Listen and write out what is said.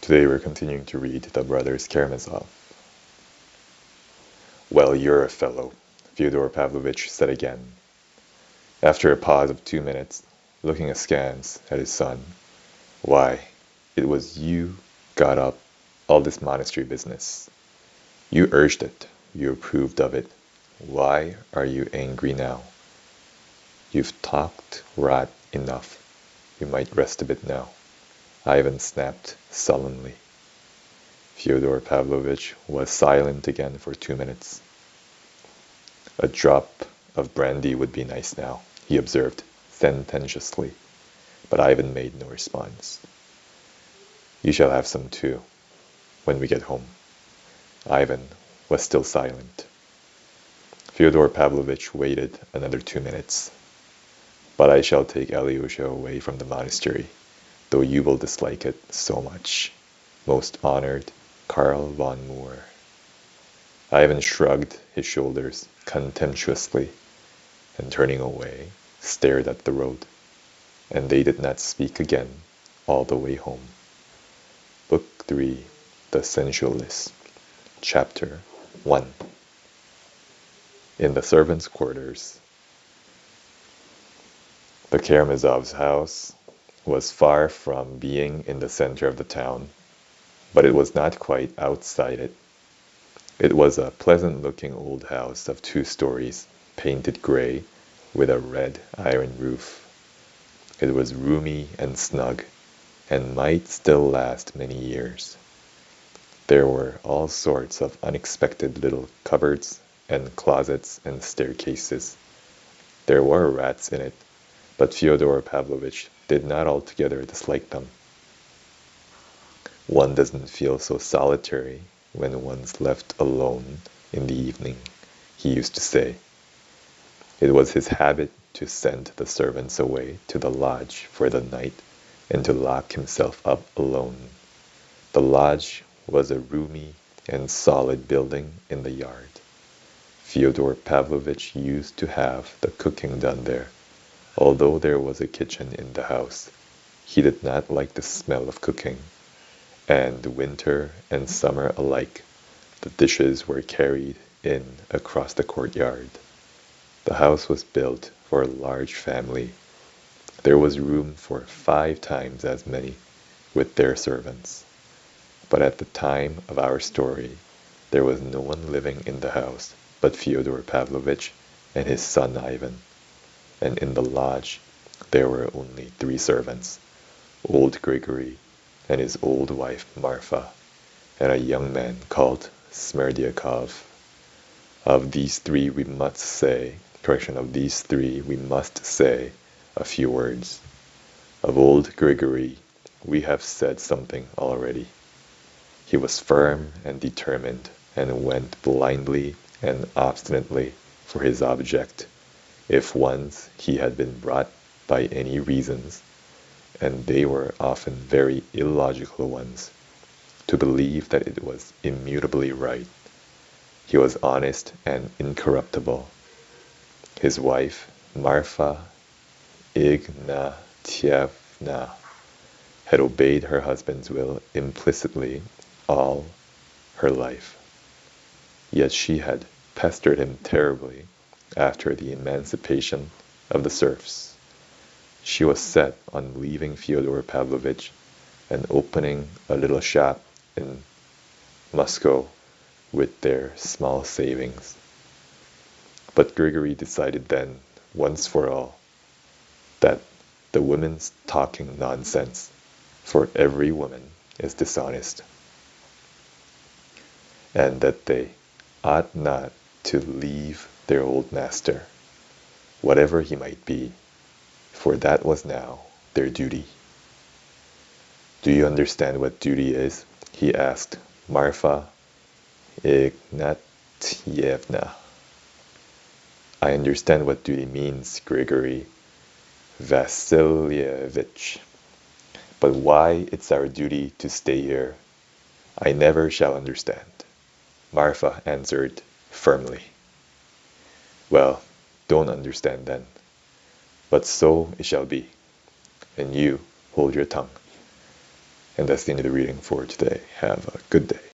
Today we're continuing to read The Brothers Karamazov. Well, you're a fellow, Fyodor Pavlovitch said again, after a pause of 2 minutes, looking askance at his son. Why, it was you got up all this monastery business. You urged it, you approved of it. Why are you angry now? You've talked rot enough. You might rest a bit now. Ivan snapped sullenly. Fyodor Pavlovitch was silent again for 2 minutes. A drop of brandy would be nice now, he observed sententiously, but Ivan made no response. You shall have some too, when we get home. Ivan was still silent. Fyodor Pavlovitch waited another 2 minutes. But I shall take Alyosha away from the monastery, though you will dislike it so much. Most honored, Karl von Moor. Ivan shrugged his shoulders contemptuously, and turning away, stared at the road, and they did not speak again all the way home. Book 3, The Sensualist, Chapter 1. In the servants' quarters, the Karamazovs' house was far from being in the center of the town, but it was not quite outside it. It was a pleasant-looking old house of 2 stories, painted gray, with a red iron roof. It was roomy and snug, and might still last many years. There were all sorts of unexpected little cupboards and closets and staircases. There were rats in it, but Fyodor Pavlovitch did not altogether dislike them. One doesn't feel so solitary when one's left alone in the evening, he used to say. It was his habit to send the servants away to the lodge for the night and to lock himself up alone. The lodge was a roomy and solid building in the yard. Fyodor Pavlovitch used to have the cooking done there. Although there was a kitchen in the house, he did not like the smell of cooking, and winter and summer alike, the dishes were carried in across the courtyard. The house was built for a large family. There was room for 5 times as many, with their servants. But at the time of our story, there was no one living in the house but Fyodor Pavlovitch and his son Ivan. And in the lodge there were only 3 servants, old Grigory and his old wife Marfa, and a young man called Smerdyakov. Of these three we must say a few words. Of old Grigory we have said something already. He was firm and determined, and went blindly and obstinately for his object. If once he had been brought by any reasons, and they were often very illogical ones, to believe that it was immutably right, he was honest and incorruptible. His wife, Marfa Ignatievna, had obeyed her husband's will implicitly all her life. Yet she had pestered him terribly after the emancipation of the serfs. She was set on leaving Fyodor Pavlovitch and opening a little shop in Moscow with their small savings. But Grigory decided then, once for all, that the women's talking nonsense, for every woman is dishonest, and that they ought not to leave their old master, whatever he might be, for that was now their duty. Do you understand what duty is? He asked Marfa Ignatievna. I understand what duty means, Grigory Vasilievich, but why it's our duty to stay here, I never shall understand, Marfa answered firmly. Well, don't understand then, but so it shall be, and you hold your tongue. And that's the end of the reading for today. Have a good day.